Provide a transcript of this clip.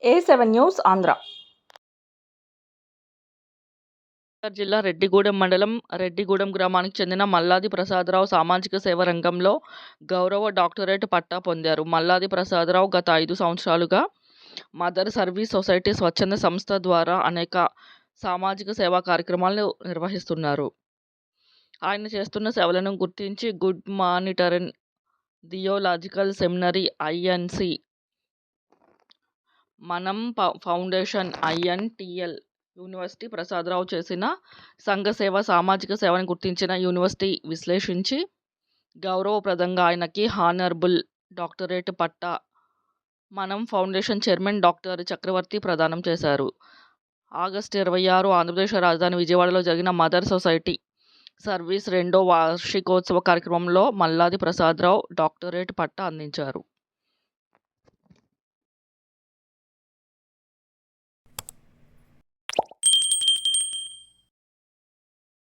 A7 news Andhra. జిల్లా రెడ్డిగూడెం మండలం రెడ్డిగూడెం గ్రామానికి చెందిన మల్లాది ప్రసాదరావు సామాజిక సేవ రంగంలో గౌరవ డాక్టరేట్ పట్టా పొందారు. మల్లాది ప్రసాదరావు గత 5 సంవత్సరాలుగా మదర్ సర్వీస్ సొసైటీ స్వచ్ఛంద సంస్థ ద్వారా అనేక సామాజిక సేవా కార్యక్రమాలు నిర్వహిస్తున్నారు. ఆయన చేస్తున్న సేవలను గుర్తించి good monitoring theological seminary INC, మనం ఫౌండేషన్ ఐఎన్టిఎల్, యూనివర్సిటీ ప్రసాదరావు చేసిన సంఘ సేవ, సామాజిక సేవను గుర్తించిన యూనివర్సిటీ విశ్లేషించి గౌరవప్రదంగా ఆయనకి హానరబుల్ డాక్టరేట్ పట్టా మనం ఫౌండేషన్ చైర్మన్ డాక్టర్ చక్రవర్తి ప్రదానం చేశారు. ఆగస్టు 26 ఆంధ్రప్రదేశ్ రాజధాని విజయవాడలో జరిగిన మదర్ సొసైటీ సర్వీస్ 2వ వార్షికోత్సవ కార్యక్రమంలో మల్లాది ప్రసాదరావు డాక్టరేట్ పట్టా అందించారు.